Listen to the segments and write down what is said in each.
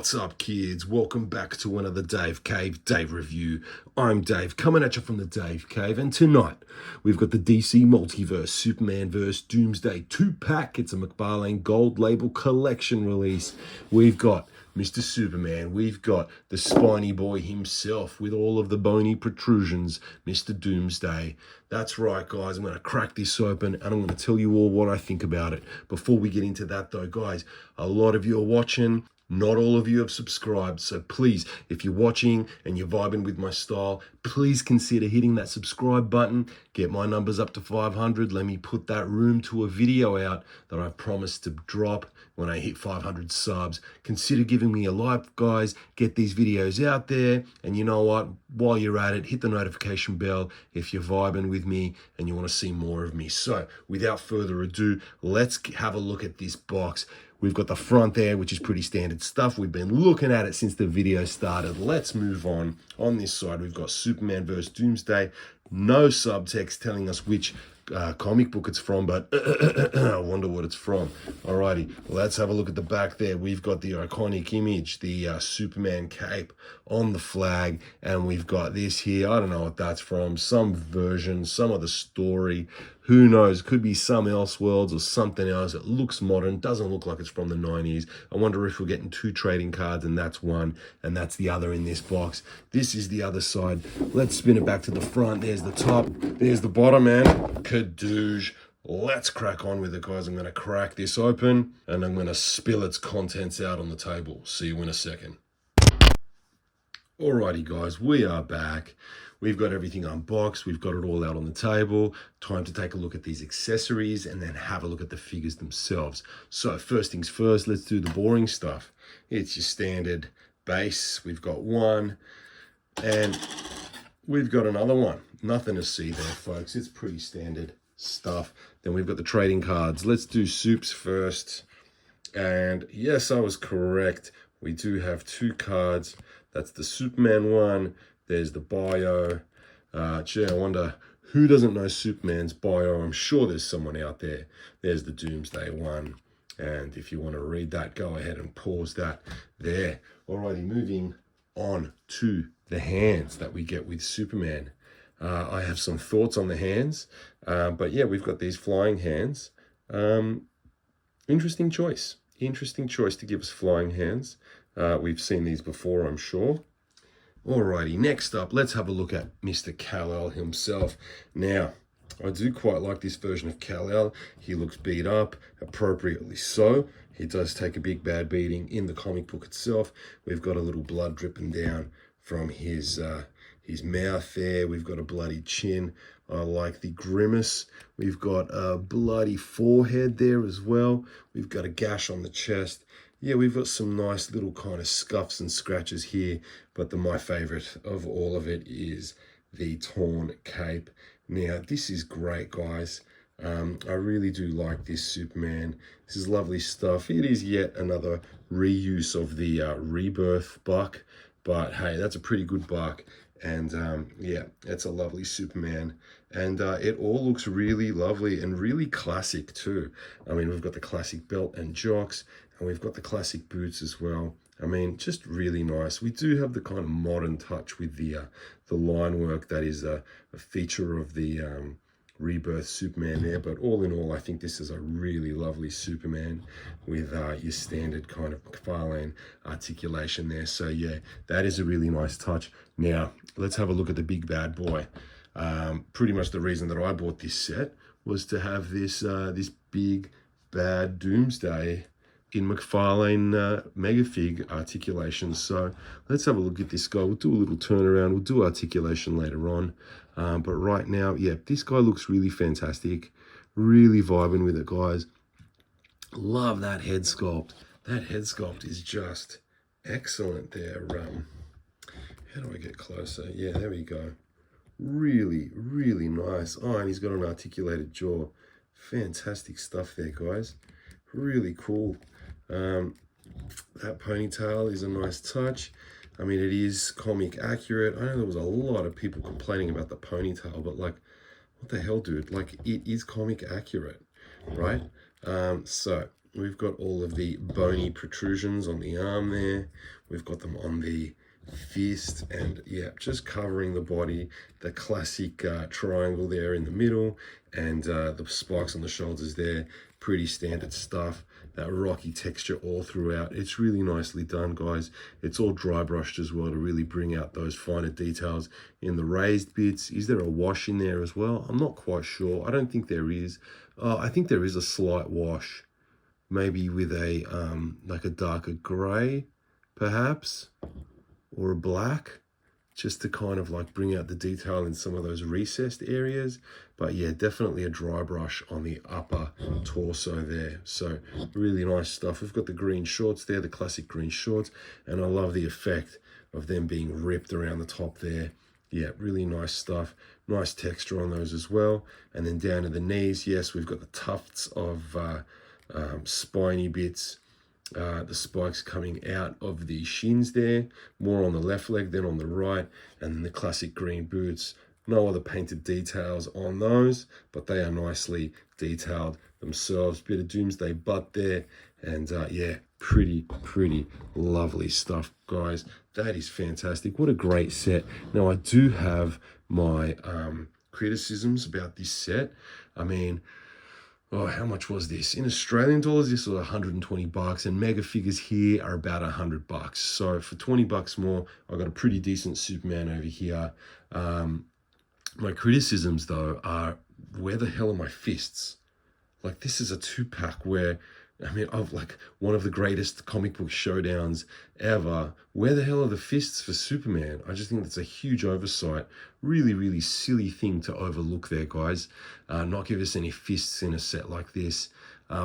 What's up, kids? Welcome back to another Dave Cave Dave review. I'm Dave, coming at you from the Dave Cave, and tonight we've got the DC Multiverse Superman vs. Doomsday 2-pack. It's a McFarlane Gold Label collection release. We've got Mr. Superman, we've got the spiny boy himself with all of the bony protrusions, Mr. Doomsday. That's right, guys, I'm going to crack this open and I'm going to tell you all what I think about it. Before we get into that though, guys, a lot of you are watching. Not all of you have subscribed, so please, if you're watching and you're vibing with my style, please consider hitting that subscribe button. Get my numbers up to 500. Let me put that room to a video out that I promised to drop when I hit 500 subs. Consider giving me a like, guys. Get these videos out there. And you know what? While you're at it, hit the notification bell if you're vibing with me and you want to see more of me. So without further ado, let's have a look at this box. We've got the front there, which is pretty standard stuff. We've been looking at it since the video started. Let's move on. On this side, we've got Superman vs. Doomsday. No subtext telling us which comic book it's from, but I wonder what it's from. Alrighty, let's have a look at the back there. We've got the iconic image, the Superman cape on the flag, and we've got this here. I don't know what that's from. Some version, some of the story. Who knows? Could be some Elseworlds or something else. It looks modern. Doesn't look like it's from the 90s. I wonder if we're getting two trading cards, and that's one, and that's the other in this box. This is the other side. Let's spin it back to the front. There's the top. There's the bottom, man. Kadoosh. Let's crack on with it, guys. I'm going to crack this open, and I'm going to spill its contents out on the table. See you in a second. Alrighty, guys. We are back. We've got everything unboxed. We've got it all out on the table. Time to take a look at these accessories and then have a look at the figures themselves. So first things first, let's do the boring stuff. It's your standard base. We've got one and we've got another one. Nothing to see there, folks. It's pretty standard stuff. Then we've got the trading cards. Let's do soups first. And yes, I was correct. We do have two cards. That's the Superman one. There's the bio. Gee, I wonder who doesn't know Superman's bio. I'm sure there's someone out there. There's the Doomsday one. And if you want to read that, go ahead and pause that there. Alrighty, moving on to the hands that we get with Superman. I have some thoughts on the hands. But yeah, we've got these flying hands. Interesting choice. Interesting choice to give us flying hands. We've seen these before, I'm sure. Alrighty, next up, let's have a look at Mr. Kal-El himself. Now, I do quite like this version of Kal-El. He looks beat up, appropriately so. He does take a big bad beating in the comic book itself. We've got a little blood dripping down from his mouth there. We've got a bloody chin. I like the grimace. We've got a bloody forehead there as well. We've got a gash on the chest. Yeah, we've got some nice little kind of scuffs and scratches here, but my favorite of all of it is the torn cape. Now, this is great, guys. I really do like this Superman. This is lovely stuff. It is yet another reuse of the Rebirth buck, but hey, that's a pretty good buck. And yeah, it's a lovely Superman. And it all looks really lovely and really classic too. I mean, we've got the classic belt and jocks, and we've got the classic boots as well. I mean, just really nice. We do have the kind of modern touch with the line work that is a feature of the Rebirth Superman there. But all in all, I think this is a really lovely Superman with your standard kind of McFarlane articulation there. So yeah, that is a really nice touch. Now, let's have a look at the big bad boy. Pretty much the reason that I bought this set was to have this big bad Doomsday in McFarlane megafig articulation. So let's have a look at this guy. We'll do a little turnaround. We'll do articulation later on. But right now, yeah, this guy looks really fantastic. Really vibing with it, guys. Love that head sculpt. That head sculpt is just excellent there. How do I get closer? Yeah, there we go. Really, really nice. Oh, and he's got an articulated jaw. Fantastic stuff there, guys. Really cool. That ponytail is a nice touch. I mean, it is comic accurate. I know there was a lot of people complaining about the ponytail, but like, what the hell, dude? Like, it is comic accurate, right? So we've got all of the bony protrusions on the arm there. We've got them on the fist, and yeah, just covering the body. The classic triangle there in the middle, and the spikes on the shoulders there. Pretty standard stuff. That rocky texture all throughout. It's really nicely done, guys. It's all dry brushed as well to really bring out those finer details in the raised bits. Is there a wash in there as well? I'm not quite sure. I don't think there is. I think there is a slight wash, maybe with a like a darker gray, perhaps, or a black, just to kind of like bring out the detail in some of those recessed areas. But yeah, definitely a dry brush on the upper torso there. So really nice stuff. We've got the green shorts there, the classic green shorts, and I love the effect of them being ripped around the top there. Yeah, really nice stuff. Nice texture on those as well. And then down to the knees, yes, we've got the tufts of spiny bits. The spikes coming out of the shins there, more on the left leg than on the right, and then the classic green boots. No other painted details on those, but they are nicely detailed themselves. Bit of Doomsday butt there, and yeah, pretty lovely stuff, guys. That is fantastic. What a great set. Now I do have my criticisms about this set. I mean, oh, how much was this? In Australian dollars, this was 120 bucks, and mega figures here are about 100 bucks. So for 20 bucks more, I got a pretty decent Superman over here. My criticisms, though, are where the hell are my fists? Like, this is a 2-pack where, I mean, of like one of the greatest comic book showdowns ever. Where the hell are the fists for Superman? I just think that's a huge oversight. Really silly thing to overlook there, guys. Not give us any fists in a set like this.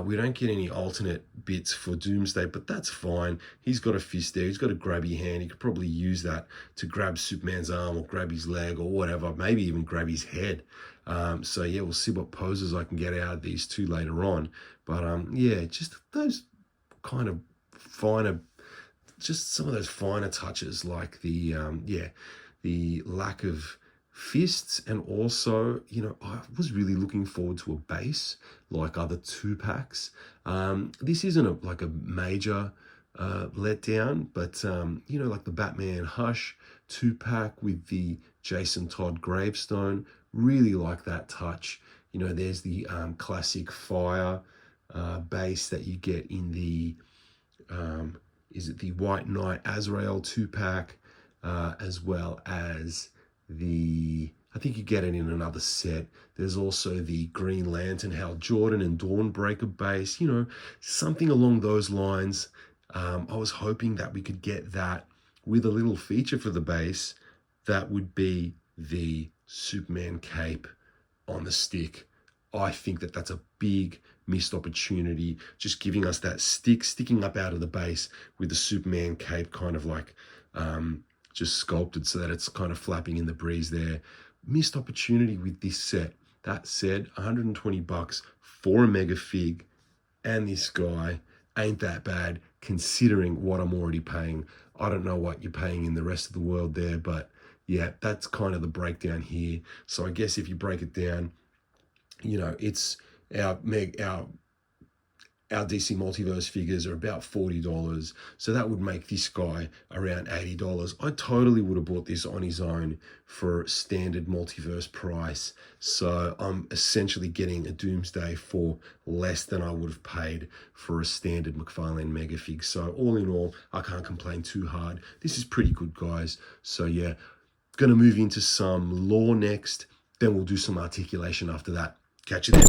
We don't get any alternate bits for Doomsday, but that's fine. He's got a fist there. He's got a grabby hand. He could probably use that to grab Superman's arm or grab his leg or whatever, maybe even grab his head. So yeah, we'll see what poses I can get out of these two later on. But yeah, just those kind of finer, just some of those finer touches, like the yeah, the lack of fists, and also, you know, I was really looking forward to a base like other 2-packs. This isn't like a major letdown, but you know, like the Batman Hush 2-pack with the Jason Todd gravestone, really like that touch. You know, there's the classic fire base that you get in the is it the White Knight Azrael 2-pack, as well as the, I think you get it in another set. There's also the Green Lantern Hal Jordan and Dawnbreaker base, you know, something along those lines. I was hoping that we could get that with a little feature for the base that would be the Superman cape on the stick. I think that that's a big missed opportunity, just giving us that stick sticking up out of the base with the Superman cape kind of like just sculpted so that it's kind of flapping in the breeze there. Missed opportunity with this set. That said, 120 bucks for a mega fig and this guy ain't that bad considering what I'm already paying. I don't know what you're paying in the rest of the world there, but yeah, that's kind of the breakdown here. So I guess if you break it down, you know, it's our DC Multiverse figures are about $40. So that would make this guy around $80. I totally would have bought this on his own for standard Multiverse price. So I'm essentially getting a Doomsday for less than I would have paid for a standard McFarlane Megafig. So all in all, I can't complain too hard. This is pretty good, guys. So yeah, going to move into some lore next. Then we'll do some articulation after that. Catch you then.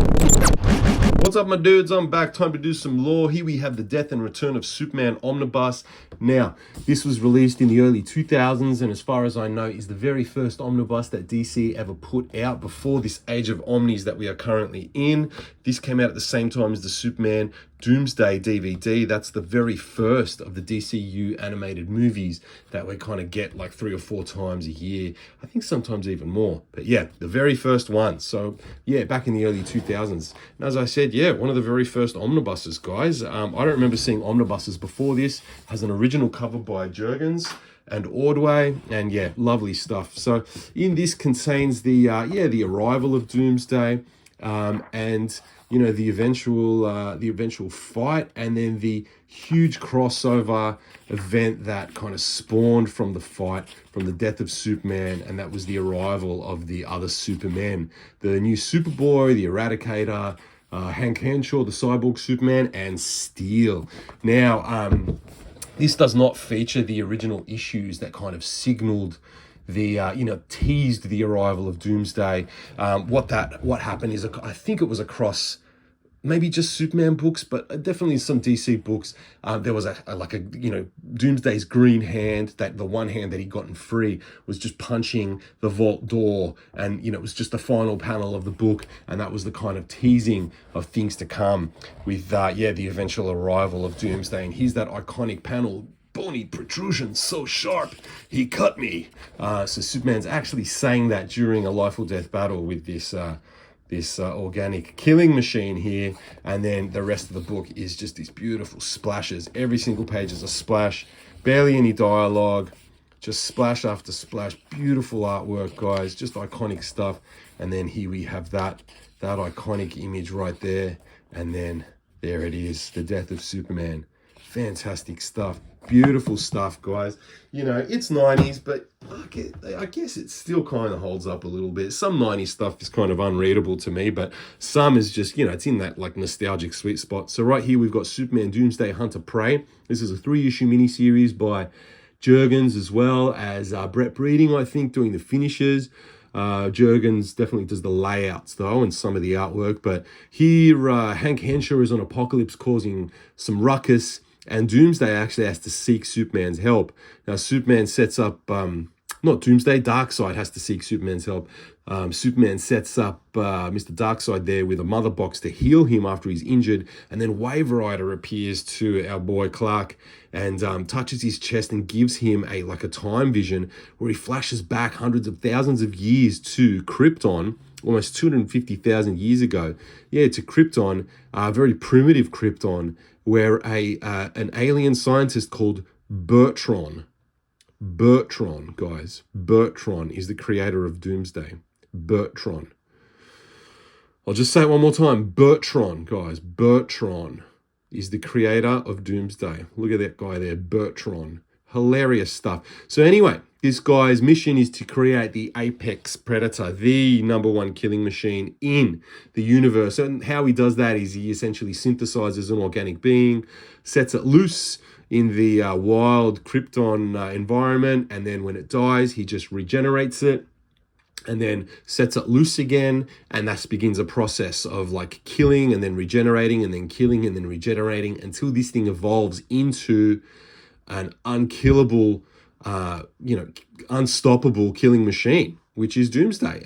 What's up, my dudes? I'm back. Time to do some lore. Here we have the Death and Return of Superman Omnibus. Now, this was released in the early 2000s, and as far as I know, is the very first omnibus that DC ever put out before this age of omnis that we are currently in. This came out at the same time as the Superman Doomsday DVD. That's the very first of the DCU animated movies that we kind of get like 3 or 4 times a year. I think sometimes even more. But yeah, the very first one. So yeah, back in the early 2000s. And as I said, yeah, one of the very first omnibuses, guys. I don't remember seeing omnibuses before this. Has an original cover by Jurgens and Ordway, and yeah, lovely stuff. So in this contains the the arrival of Doomsday. and you know, the eventual fight, and then the huge crossover event that kind of spawned from the fight, from the death of Superman, and that was the arrival of the other Supermen, the new Superboy, the Eradicator, Hank Henshaw, the Cyborg Superman, and Steel. Now, this does not feature the original issues that kind of signaled the teased the arrival of Doomsday. What happened is, I think it was across maybe just Superman books, but definitely some DC books. There was a Doomsday's green hand, that the one hand that he'd gotten free was just punching the vault door, and it was just the final panel of the book, and that was the kind of teasing of things to come with the eventual arrival of Doomsday. And here's that iconic panel: "Bony protrusions so sharp, he cut me." So Superman's actually saying that during a life or death battle with this organic killing machine here. And then the rest of the book is just these beautiful splashes. Every single page is a splash, barely any dialogue, just splash after splash. Beautiful artwork, guys, just iconic stuff. And then here we have that iconic image right there, and then there it is, the death of Superman. Fantastic stuff. Beautiful stuff, guys. It's 90s, but I guess it still kind of holds up a little bit. Some 90s stuff is kind of unreadable to me, but some is just, it's in that like nostalgic sweet spot. So right here, we've got Superman Doomsday Hunter Prey. This is a 3-issue miniseries by Jurgens, as well as Brett Breeding, I think, doing the finishes. Jurgens definitely does the layouts though, and some of the artwork. But here, Hank Henshaw is on Apocalypse, causing some ruckus, and Doomsday actually has to seek Superman's help. Now, Superman sets up, not Doomsday, Darkseid has to seek Superman's help. Superman sets up Mr. Darkseid there with a mother box to heal him after he's injured. And then Wave Rider appears to our boy Clark and touches his chest and gives him a time vision where he flashes back hundreds of thousands of years to Krypton, almost 250,000 years ago. Yeah, to Krypton, very primitive Krypton, where an alien scientist called Bertron, guys, Bertron is the creator of Doomsday. Bertron. I'll just say it one more time. Bertron, guys. Bertron is the creator of Doomsday. Look at that guy there, Bertron. Hilarious stuff. So anyway, this guy's mission is to create the apex predator, the #1 killing machine in the universe. And how he does that is he essentially synthesizes an organic being, sets it loose in the wild Krypton environment, and then when it dies, he just regenerates it and then sets it loose again, and that begins a process of killing and then regenerating and then killing and then regenerating until this thing evolves into an unkillable, unstoppable killing machine, which is Doomsday.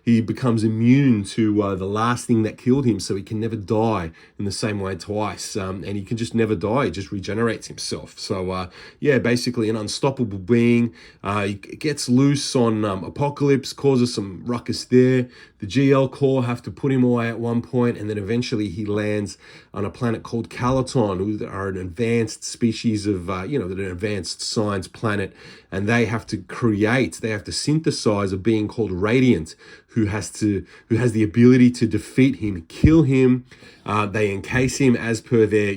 He becomes immune to the last thing that killed him, so he can never die in the same way twice. And he can just never die. He just regenerates himself. So, basically an unstoppable being. He gets loose on Apocalypse, causes some ruckus there. The GL Corps have to put him away at one point, and then eventually he lands on a planet called Calaton, who are an advanced species of, an advanced science planet, and they have to synthesize a being called Radiant, who has the ability to defeat him, kill him. They encase him as per their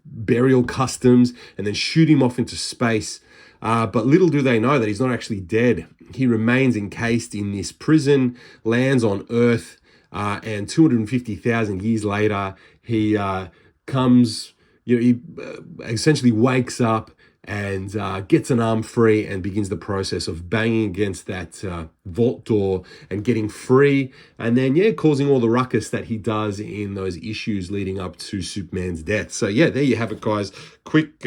burial customs, and then shoot him off into space. But little do they know that he's not actually dead. He remains encased in this prison, lands on Earth, and 250,000 years later, he essentially wakes up and gets an arm free and begins the process of banging against that vault door and getting free, and then causing all the ruckus that he does in those issues leading up to Superman's death. So there you have it, guys. Quick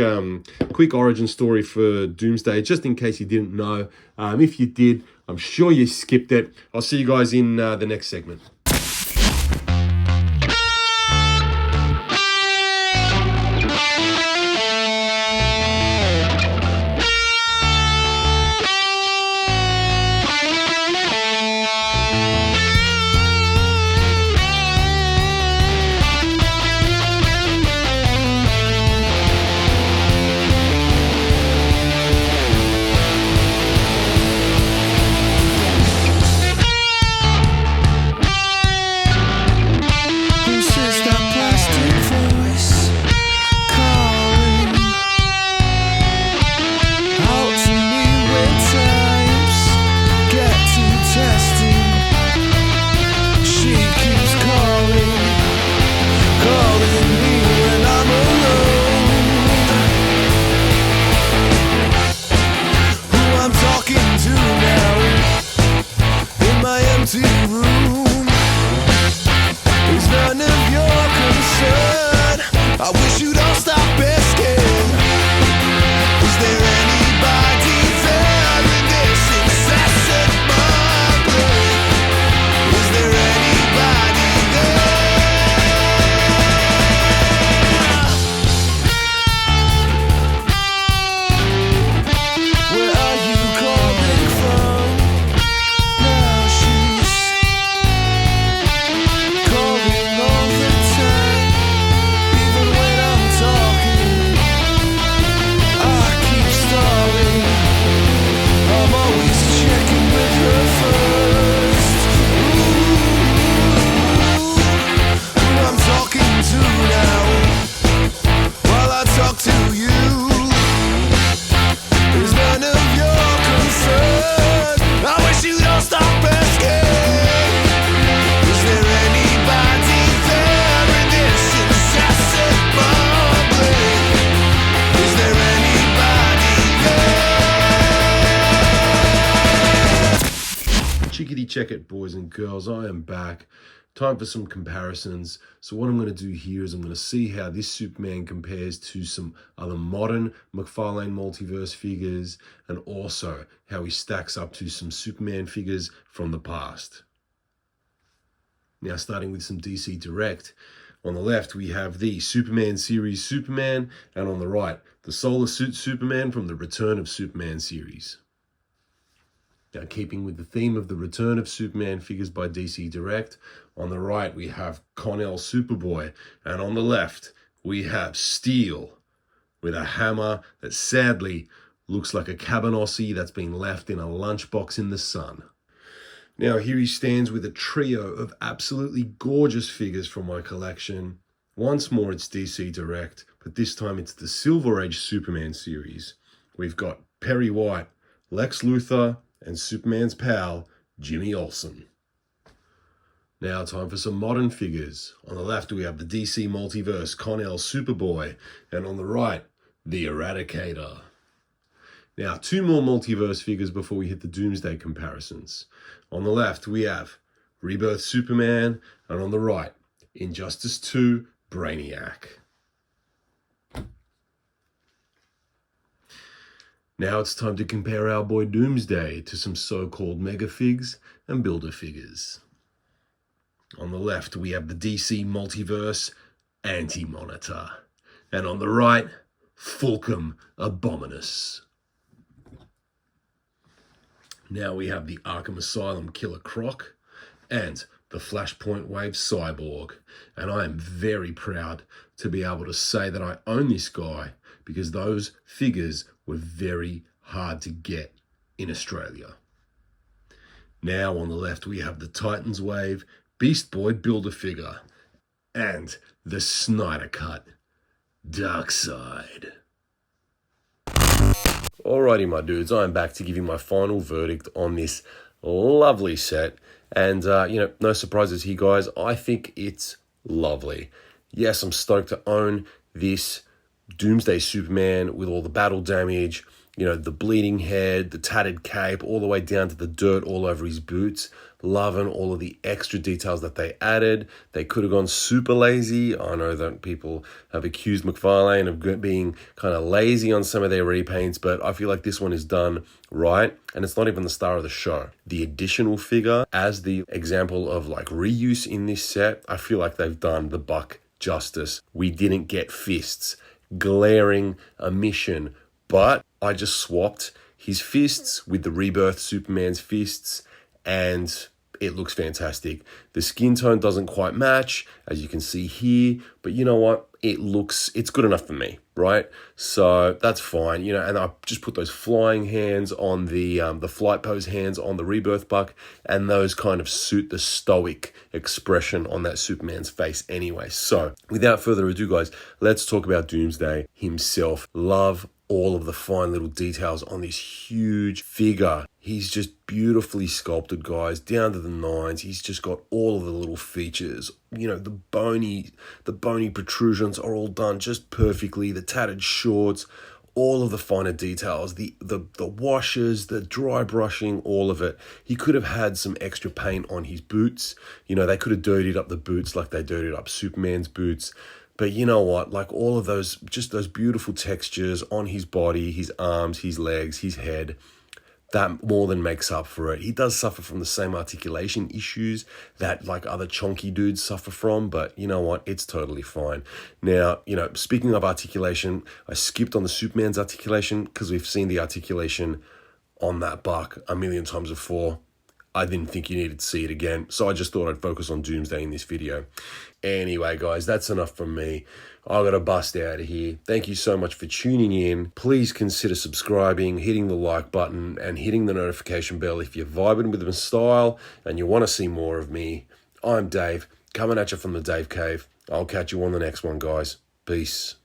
origin story for Doomsday, just in case you didn't know. If you did, I'm sure you skipped it. I'll see you guys in the next segment. none of your concern. I wish you'd all stop asking. Is there anybody there in this incessant mumbling? Is there anybody there? Where are you calling from? Now she's calling all the time. Even when I'm talking, I keep stalling. I'm always checking with her first. Who I'm talking to now, while I talk to you, is none of your concern. I wish you'd all stop asking. Is there anybody there in this incessant mumbling? Is there anybody there? Chickadee check it, boys and girls. I am back. Time for some comparisons. So what I'm going to do here is I'm going to see how this Superman compares to some other modern McFarlane multiverse figures, and also how he stacks up to some Superman figures from the past. Now, starting with some DC Direct. On the left, we have the Superman series Superman, and on the right, the Solar Suit Superman from the Return of Superman series. Now, keeping with the theme of the Return of Superman figures by DC Direct, on the right we have Connell Superboy, and on the left we have Steel with a hammer that sadly looks like a cabanossi that's been left in a lunchbox in the sun. Now, here he stands with a trio of absolutely gorgeous figures from my collection. Once more, it's DC Direct, but this time it's the Silver Age Superman series. We've got Perry White, Lex Luthor, and Superman's pal, Jimmy Olsen. Now, time for some modern figures. On the left, we have the DC Multiverse Connell Superboy, and on the right, the Eradicator. Now, two more multiverse figures before we hit the Doomsday Comparisons. On the left, we have Rebirth Superman, and on the right, Injustice 2 Brainiac. Now it's time to compare our boy Doomsday to some so-called megafigs and builder figures. On the left, we have the DC Multiverse Anti-Monitor, and on the right, Fulcrum Abominus. Now we have the Arkham Asylum Killer Croc and the Flashpoint Wave Cyborg, and I am very proud to be able to say that I own this guy, because those figures were very hard to get in Australia. Now on the left, we have the Titans Wave Beast Boy Build-A-Figure and the Snyder Cut Darkseid. Alrighty, my dudes, I'm back to give you my final verdict on this lovely set. And, no surprises here, guys. I think it's lovely. Yes, I'm stoked to own this Doomsday Superman with all the battle damage, the bleeding head, the tattered cape, all the way down to the dirt all over his boots. Loving all of the extra details that they added. They could have gone super lazy. I know that people have accused McFarlane of being kind of lazy on some of their repaints, but I feel like this one is done right, and it's not even the star of the show. The additional figure as the example of like reuse in this set, I feel like they've done the buck justice. We didn't get fists, glaring omission, but I just swapped his fists with the Rebirth Superman's fists, and it looks fantastic. The skin tone doesn't quite match, as you can see here, but you know what? It's good enough for me, right? So that's fine, and I just put those flying hands on the flight pose hands on the Rebirth buck, and those kind of suit the stoic expression on that Superman's face anyway. So without further ado, guys, let's talk about Doomsday himself. Love all of the fine little details on this huge figure. He's just beautifully sculpted, guys, down to the nines. He's just got all of the little features. The bony protrusions are all done just perfectly. The tattered shorts, all of the finer details, the washes, the dry brushing, all of it. He could have had some extra paint on his boots. You know, they could have dirtied up the boots like they dirtied up Superman's boots. But you know what? Like all of those, just those beautiful textures on his body, his arms, his legs, his head, that more than makes up for it. He does suffer from the same articulation issues that like other chonky dudes suffer from, but you know what? It's totally fine. Now, you know, speaking of articulation, I skipped on the Superman's articulation because we've seen the articulation on that buck a million times before. I didn't think you needed to see it again, so I just thought I'd focus on Doomsday in this video. Anyway, guys, that's enough from me. I gotta bust out of here. Thank you so much for tuning in. Please consider subscribing, hitting the like button, and hitting the notification bell if you're vibing with my style and you want to see more of me. I'm Dave, coming at you from the Dave Cave. I'll catch you on the next one, guys. Peace.